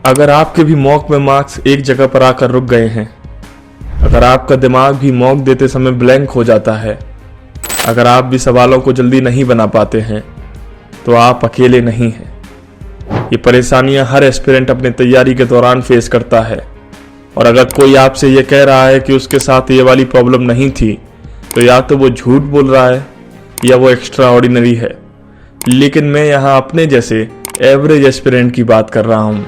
अगर आपके भी मॉक में मार्क्स एक जगह पर आकर रुक गए हैं, अगर आपका दिमाग भी मॉक देते समय ब्लैंक हो जाता है, अगर आप भी सवालों को जल्दी नहीं बना पाते हैं, तो आप अकेले नहीं हैं। ये परेशानियां हर एस्पिरेंट अपने तैयारी के दौरान फेस करता है। और अगर कोई आपसे ये कह रहा है कि उसके साथ ये वाली प्रॉब्लम नहीं थी, तो या तो वो झूठ बोल रहा है या वो एक्स्ट्रा ऑर्डिनरी है। लेकिन मैं यहाँ अपने जैसे एवरेज एस्पिरेंट की बात कर रहा हूँ।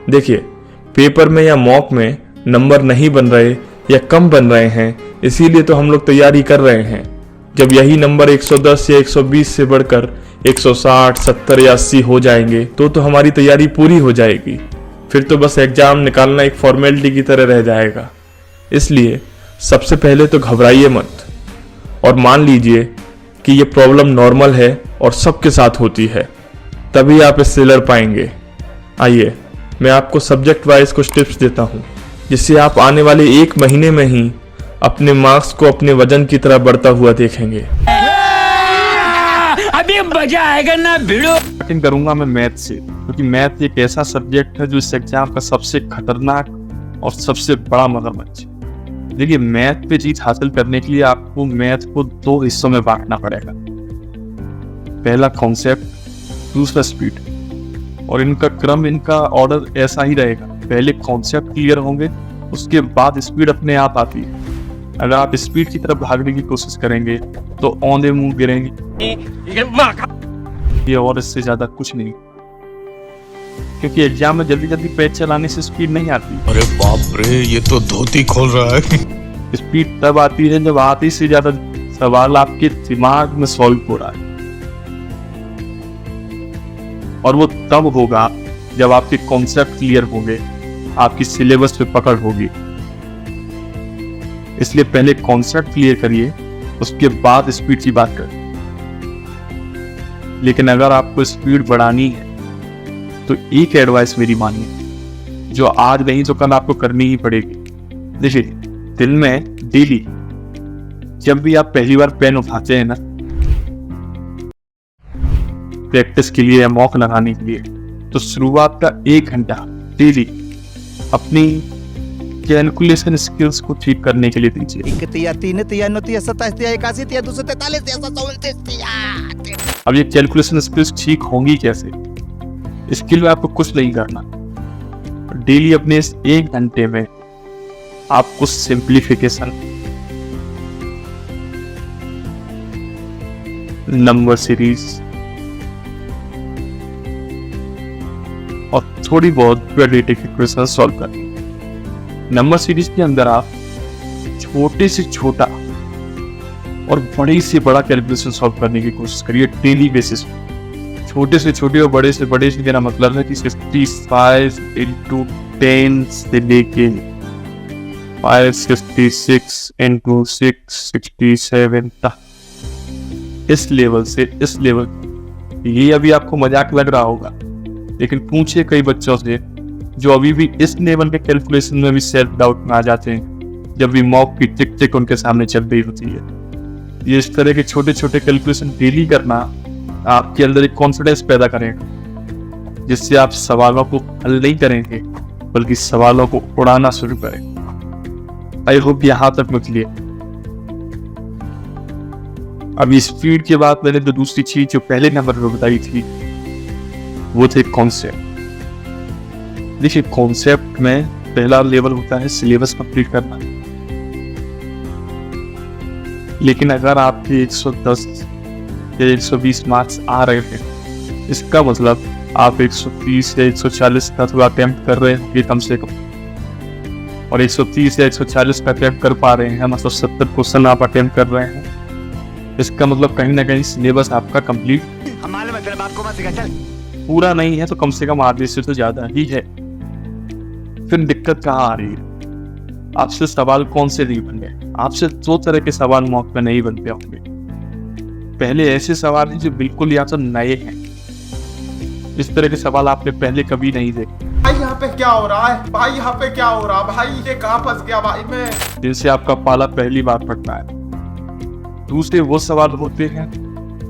देखिए, पेपर में या मॉक में नंबर नहीं बन रहे या कम बन रहे हैं, इसीलिए तो हम लोग तैयारी कर रहे हैं। जब यही नंबर 110 या 120 से बढ़कर 160, 70 या 80 हो जाएंगे तो हमारी तैयारी पूरी हो जाएगी। फिर तो बस एग्जाम निकालना एक फॉर्मेलिटी की तरह रह जाएगा। इसलिए सबसे पहले तो घबराइए मत और मान लीजिए कि ये प्रॉब्लम नॉर्मल है और सबके साथ होती है, तभी आप इससे लड़ पाएंगे। आइए मैं आपको सब्जेक्ट वाइज कुछ टिप्स देता हूँ, जिससे आप आने वाले 1 महीने में ही अपने मार्क्स को अपने वजन की तरह बढ़ता हुआ देखेंगे। अभी मजा आएगा ना भिड़ो। स्टार्टिंग करूंगा मैं मैथ से, क्योंकि मैथ एक ऐसा सब्जेक्ट है जो इस एग्जाम का सबसे खतरनाक और सबसे बड़ा मगरमच्छ। देखिए, मैथ पे जीत हासिल करने के लिए आपको मैथ को 2 हिस्सों में बांटना पड़ेगा। पहला कॉन्सेप्ट, दूसरा स्पीड। और इनका क्रम, इनका ऑर्डर ऐसा ही रहेगा। पहले कॉन्सेप्ट क्लियर होंगे, उसके बाद स्पीड अपने आप आती है। अगर आप स्पीड की तरफ भागने की कोशिश करेंगे तो औंधे मुंह गिरेंगे, ये और इससे ज्यादा कुछ नहीं। क्योंकि एग्जाम में जल्दी जल्दी पेज चलाने से स्पीड नहीं आती। अरे बाप रे, ये तो धोती खोल रहा है। स्पीड तब आती है जब आधी से ज्यादा सवाल आपके दिमाग में सॉल्व हो रहा है, और वो तब होगा जब आपके कॉन्सेप्ट क्लियर होंगे, आपकी सिलेबस पे पकड़ होगी। इसलिए पहले कॉन्सेप्ट क्लियर करिए, उसके बाद स्पीड की बात करें। लेकिन अगर आपको स्पीड बढ़ानी है तो एक एडवाइस मेरी मानिए, जो आज नहीं तो कल आपको करनी ही पड़ेगी। देखिए, दिन में डेली जब भी आप पहली बार पेन उठाते हैं ना, प्रैक्टिस के लिए या मॉक लगाने के लिए, तो शुरुआत का 1 घंटा डेली अपनी कैलकुलेशन स्किल्स को ठीक करने के लिए दीजिए। अब ये कैलकुलेशन स्किल्स ठीक होंगी कैसे? इसके लिए आपको कुछ नहीं करना। डेली अपने इस 1 घंटे में आपको सिंप्लीफिकेशन, नंबर सीरीज और थोड़ी बहुत क्वाड्रेटिक इक्वेशन सॉल्व करनी। नंबर सीरीज के अंदर आप छोटे से छोटा और बड़े से बड़ा कैलकुलेशन सॉल्व करने की कोशिश करिए डेली बेसिस पे। छोटे से छोटे और बड़े से बड़े से मेरा मतलब है कि 65 into 10 से लेके 566 into 667 तक, इस लेवल से इस लेवल। ये अभी आपको मजाक लग रहा होगा, लेकिन पूछे कई बच्चों से जो अभी भी इस लेवल के कैलकुलेशन में भी सेल्फ डाउट में आ जाते हैं, जब भी मॉक की टिक टिक उनके सामने चल रही होती है। ये इस तरह के छोटे छोटे कैलकुलेशन डेली करना आपके अंदर एक कॉन्फिडेंस पैदा करेगा, जिससे आप सवालों को हल नहीं करेंगे बल्कि सवालों को उड़ाना शुरू करेंगे। आई होप यहाँ तक में क्लियर। अभी स्पीड के बाद मैंने तो दूसरी चीज जो पहले नंबर पर बताई थी वो थे कॉन्सेप्ट। देखिए, कॉन्सेप्ट में पहला लेवल होता है सिलेबस कंप्लीट करना। लेकिन अगर आपके 110 या 120 मार्क्स आ रहे हैं, इसका मतलब आप 130 या 140 का तो अटेम्प्ट कर रहे होंगे कम से कम। और 130 या 140 का अटेम्प्ट कर पा रहे हैं, मतलब 70 क्वेश्चन आप अटेम्प्ट कर रहे हैं। इसका मतलब कहीं ना कहीं सिलेबस आपका कंप्लीट पूरा नहीं है, तो कम से कम आधे से तो ज्यादा ही है। फिर दिक्कत कहाँ आ रही है? आपसे सवाल कौन से नहीं बन गए? आपसे 2 तरह के सवाल मॉक में नहीं बनते होंगे। पहले ऐसे सवाल हैं जो बिल्कुल या तो नए हैं, इस तरह के सवाल आपने पहले कभी नहीं देखे। भाई यहाँ पे क्या हो रहा है? भाई यहाँ पे क्या हो रहा है? भाई ये कहाँ फंस गया भाई मैं? जिनसे आपका पाला पहली बार पड़ता है। दूसरे वो सवाल होते हैं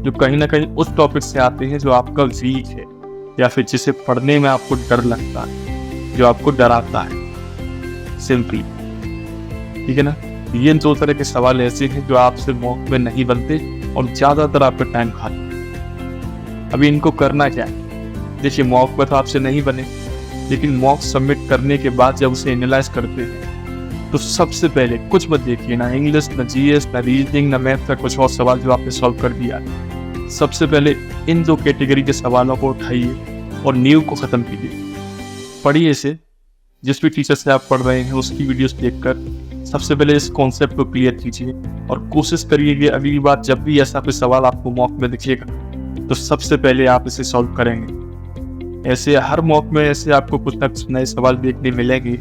जो कहीं ना कहीं उस टॉपिक से आते हैं जो आपका वीक है, या फिर जिसे पढ़ने में आपको डर लगता है, जो आपको डराता है, सिंपली। ठीक है ना। ये 2 तरह के सवाल ऐसे हैं जो आपसे मॉक में नहीं बनते और ज्यादातर आपका टाइम खाते। अभी इनको करना क्या है? देखिए, मॉक में तो आपसे नहीं बने, लेकिन मॉक सबमिट करने के बाद जब उसे एनालाइज करते हैं तो सबसे पहले कुछ मत देखिए, ना इंग्लिश, ना जीएस, ना रीजनिंग, ना मैथ का कुछ और सवाल जो आपने सॉल्व कर दिया। सबसे पहले इन 2 कैटेगरी के सवालों को उठाइए और न्यू को खत्म कीजिए। पढ़िए इसे, जिस भी टीचर से आप पढ़ रहे हैं उसकी वीडियोस देखकर सबसे पहले इस कॉन्सेप्ट को क्लियर कीजिए और कोशिश करिए कि अगली बार जब भी ऐसा कोई सवाल आपको मॉक में दिखेगा तो सबसे पहले आप इसे सॉल्व करेंगे। ऐसे हर मॉक में ऐसे आपको कुछ ना कुछ नए सवाल देखने मिलेंगे,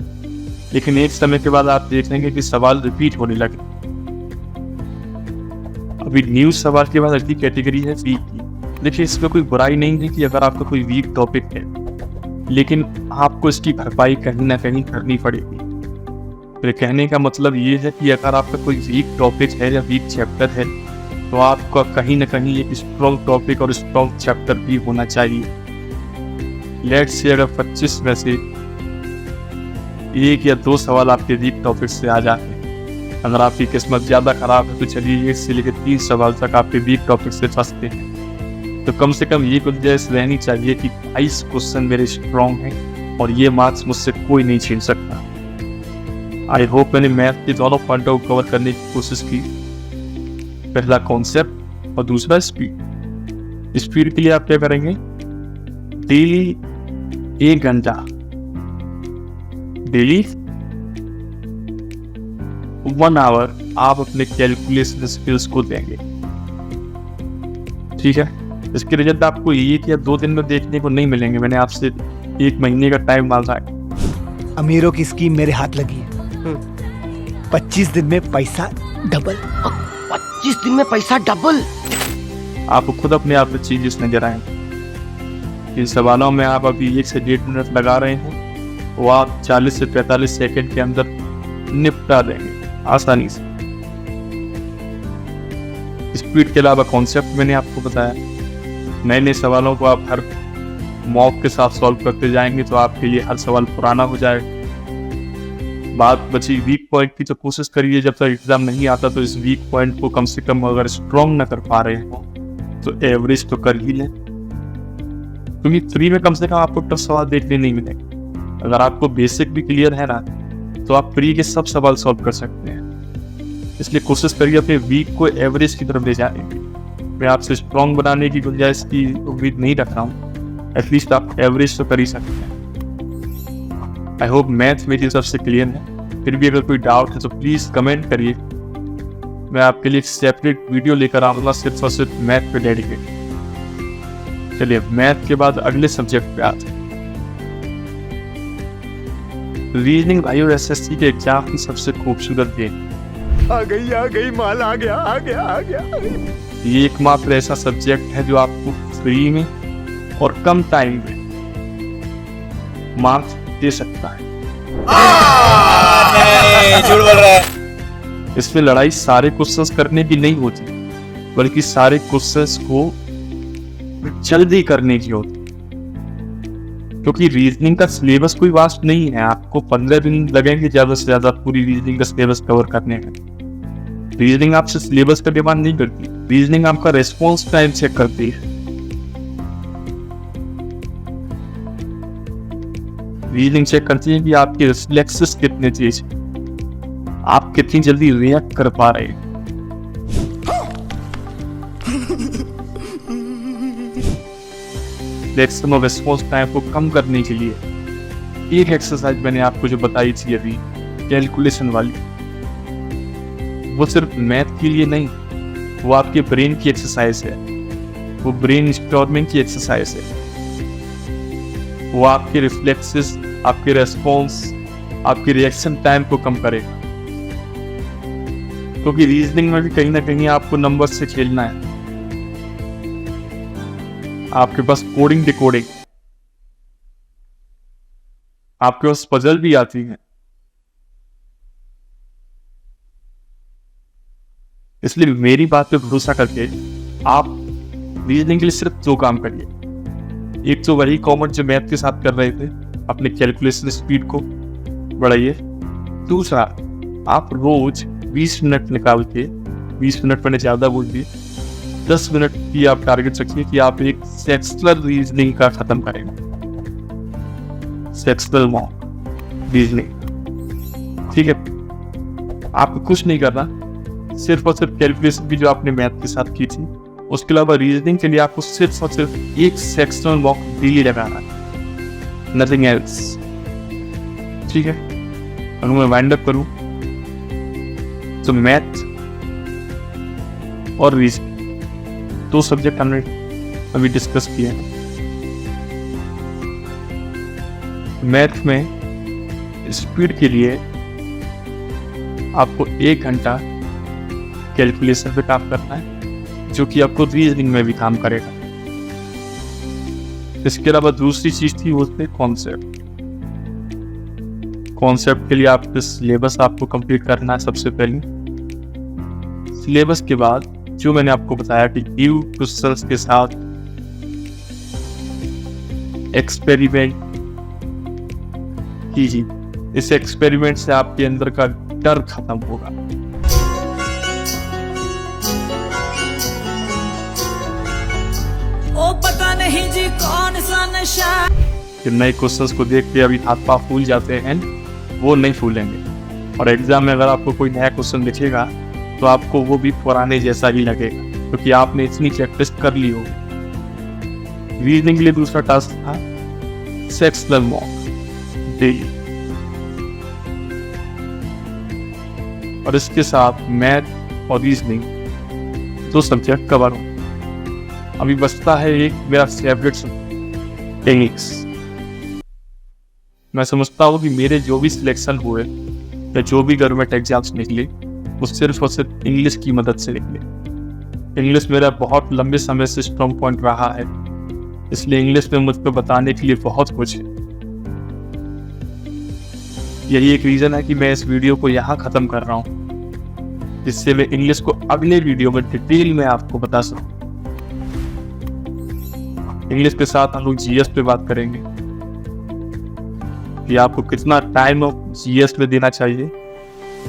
लेकिन एक समय के बाद आप देखेंगे कि सवाल रिपीट होने लगे। अभी न्यू सवाल के बाद अगली कैटेगरी है वीक की। देखिए, इसमें कोई बुराई नहीं है कि अगर आपका कोई वीक टॉपिक है, लेकिन आपको इसकी भरपाई कहीं ना कहीं करनी पड़ेगी। मेरे कहने का मतलब ये है कि अगर आपका कोई वीक टॉपिक है या वीक चैप्टर है तो आपका कहीं ना कहीं एक स्ट्रॉन्ग टॉपिक और स्ट्रॉन्ग चैप्टर भी होना चाहिए। लेट्स से अगर 25 में से 1 या 2 सवाल आपके वीक टॉपिक से आ जाते हैं, अगर आपकी किस्मत ज़्यादा खराब है तो चलिए 1 से लेकर 3 सवाल तक आपके वीक टॉपिक से फंसते हैं, तो कम से कम ये गुंजाइश रहनी चाहिए कि 22 क्वेश्चन मेरे स्ट्रॉन्ग हैं और ये मार्क्स मुझसे कोई नहीं छीन सकता। आई होप मैंने मैथ के दोनों पॉइंट को कवर करने की कोशिश की। पहला कॉन्सेप्ट और दूसरा स्पीड। स्पीड के लिए आप क्या करेंगे? डेली 1 घंटा, डेली 1 आवर आप अपने कैलकुलेशन स्किल्स को देंगे। ठीक है। इसके रिजल्ट आपको 1 या 2 दिन में देखने को नहीं मिलेंगे। मैंने आपसे 1 महीने का टाइम मांगा है। अमीरों की स्कीम मेरे हाथ लगी है। 25 दिन में पैसा डबल। 25 दिन में पैसा डबल। आपको खुद अपने आप में चेंजेस नजर आएंगे। इन सवालों में आप अभी 1 से 1.5 मिनट लगा रहे हैं, वो आप 40 से 45 सेकंड के अंदर निपटा देंगे आसानी से। स्पीड के अलावा कॉन्सेप्ट मैंने आपको बताया। नए नए सवालों को आप हर मॉक के साथ सॉल्व करते जाएंगे तो आपके लिए हर सवाल पुराना हो जाएगा। बात बची वीक पॉइंट की, तो कोशिश करिए जब तक एग्जाम नहीं आता तो इस वीक पॉइंट को कम से कम अगर स्ट्रॉन्ग ना कर पा रहे हो तो एवरेज तो कर ही लें, क्योंकि फ्री में कम से कम आपको टफ सवाल देखने नहीं मिलेंगे। अगर आपको बेसिक भी क्लियर है ना तो आप फ्री के सब सवाल सॉल्व कर सकते हैं। इसलिए कोशिश करिए अपने वीक को एवरेज की तरफ ले जाने की। मैं आपसे स्ट्रॉन्ग बनाने की गुंजाइश की उम्मीद नहीं रख रहा हूँ, एटलीस्ट आप एवरेज तो कर ही सकते हैं। आई होप मैथ मेरी सबसे क्लियर है। फिर भी अगर कोई डाउट है तो प्लीज़ कमेंट करिए। मैं आपके लिए एक सेपरेट वीडियो लेकर आऊँगा सिर्फ और सिर्फ मैथ पे डेडिकेटेड। चलिए, मैथ के बाद अगले सब्जेक्ट पे आते हैं। रीजनिंग भाई और एसएससी के एग्जाम की सबसे खूबसूरत गेम। आ गई माल आ गया। ये एकमात्र ऐसा सब्जेक्ट है जो आपको फ्री में और कम टाइम में मार्क्स दे सकता है। झूठ बोल रहा है। इसमें लड़ाई सारे क्वेश्चंस करने की नहीं होती, बल्कि सारे क्वेश्चंस को जल्दी करने की होती, क्योंकि रीजनिंग का सिलेबस कोई वास्ट नहीं है। आपको 15 दिन लगेंगे ज्यादा से ज्यादा पूरी रीजनिंग का सिलेबस कवर करने में। रीजनिंग आपसे सिलेबस का डिमांड नहीं करती, रीजनिंग आपका रेस्पॉन्स टाइम चेक करती है। रीजनिंग चेक करती है कि आपके रिफ्लेक्सेस कितने तेज हैं, आप कितनी जल्दी रिएक्ट कर पा रहे हैं। रिएक्शन और रिस्पॉन्स टाइम को कम करने के लिए एक एक्सरसाइज मैंने आपको जो बताई थी अभी, कैलकुलेशन वाली, वो सिर्फ मैथ के लिए नहीं, वो आपके ब्रेन की एक्सरसाइज है, वो ब्रेन स्टॉर्मिंग की एक्सरसाइज है। वो आपके रिफ्लेक्सेस, आपके रेस्पॉन्स, आपके रिएक्शन टाइम को कम करेगा, क्योंकि रीजनिंग में भी कहीं ना कहीं आपको नंबर से खेलना है। आपके पास कोडिंग डिकोडिंग, आपके पास पजल भी आती है। इसलिए मेरी बात पे भरोसा करके आप रीजनिंग के लिए सिर्फ 2 काम करिए। एक तो वही कॉमन जो मैथ के साथ कर रहे थे, अपने कैलकुलेशन स्पीड को बढ़ाइए। दूसरा, आप रोज 20 मिनट निकाल के, 20 मिनट मैंने ज़्यादा बोल दिए, 10 मिनट की आप टारगेट रखिए कि आप एक सेक्सुअल रीजनिंग का खत्म करेंगे। सेक्सुअल मॉक रीजनिंग, ठीक है। आपको कुछ नहीं करना, सिर्फ और सिर्फ कैलकुलेशन भी जो आपने मैथ के साथ की थी, उसके अलावा रीजनिंग के लिए आपको सिर्फ और सिर्फ एक सेक्सुअल मॉक डेली लगाना है, नथिंग एल्स, ठीक है। अगर मैं वाइंड अप करूं तो मैथ और रीजनिंग 2 सब्जेक्ट हमने अभी डिस्कस किए हैं। मैथ में स्पीड के लिए आपको 1 घंटा कैलकुलेशन पे काम करना है, जो कि आपको रीजनिंग में भी काम करेगा। इसके अलावा दूसरी चीज थी वो थे कॉन्सेप्ट। कॉन्सेप्ट के लिए आपको सिलेबस आपको कंप्लीट करना है सबसे पहले। सिलेबस के बाद जो मैंने आपको बताया कि गिव क्वेश्चंस के साथ एक्सपेरिमेंट कीजिए। इस एक्सपेरिमेंट से आपके अंदर का डर खत्म होगा। ओ पता नहीं जी कौन सा नशा। कि नए क्वेश्चंस को देख के अभी हाथ पाँव फूल जाते हैं, वो नहीं फूलेंगे। और एग्जाम में अगर आपको कोई नया क्वेश्चन दिखेगा तो आपको वो भी पुराने जैसा ही लगेगा, क्योंकि आपने इतनी प्रैक्टिस कर ली होगी। रीजनिंग के लिए दूसरा टास्क था सेक्सुअल मॉक डेली, और इसके साथ मैथ और रीजनिंग 2 सब्जेक्ट कवर हो। अभी बचता है एक मेरा फेवरेट सब्जेक्ट, इंग्लिश। मैं समझता हूँ कि मेरे जो भी सिलेक्शन हुए या जो भी गवर्नमेंट एग्जाम्स निकले, वो सिर्फ और सिर्फ इंग्लिश की मदद से निकले। इंग्लिश मेरा बहुत लंबे समय से स्ट्रॉन्ग पॉइंट रहा है, इसलिए इंग्लिश में मुझको बताने के लिए बहुत कुछ है। यही एक रीजन है कि मैं इस वीडियो को यहाँ खत्म कर रहा हूँ, जिससे मैं इंग्लिश को अगले वीडियो में डिटेल में आपको बता सकूँ। इंग्लिश के साथ हम लोग जीएस पे बात करेंगे कि आपको कितना टाइम जीएस में देना चाहिए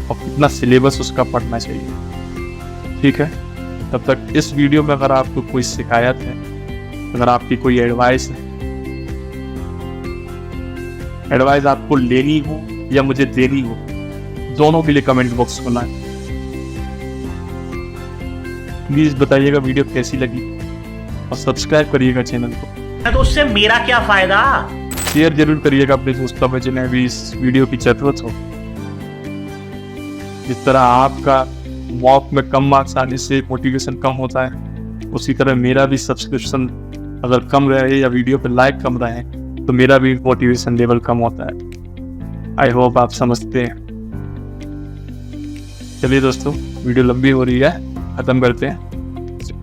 और कितना सिलेबस उसका पढ़ना चाहिए, ठीक है। तब तक इस वीडियो में अगर आपको कोई शिकायत है, अगर आपकी कोई एडवाइस है, एडवाइस आपको लेनी हो या मुझे देनी हो, दोनों के लिए कमेंट बॉक्स खोलना है। प्लीज बताइएगा वीडियो कैसी लगी और सब्सक्राइब करिएगा चैनल को। तो उससे मेरा क्या फायदा? शेयर जरूर करिएगा अपने दोस्तों में जिन्हें भी इस वीडियो की जरूरत हो। जिस तरह आपका मॉक में कम मार्क्स आने से मोटिवेशन कम होता है, उसी तरह मेरा भी सब्सक्रिप्शन अगर कम रहे या वीडियो पे लाइक कम रहे तो मेरा भी मोटिवेशन लेवल कम होता है। आई होप आप समझते हैं। चलिए दोस्तों, वीडियो लंबी हो रही है, खत्म करते हैं।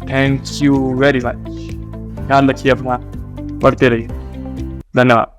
Thank you very much. ध्यान रखिए अपना, पढ़ते रहिए। धन्यवाद।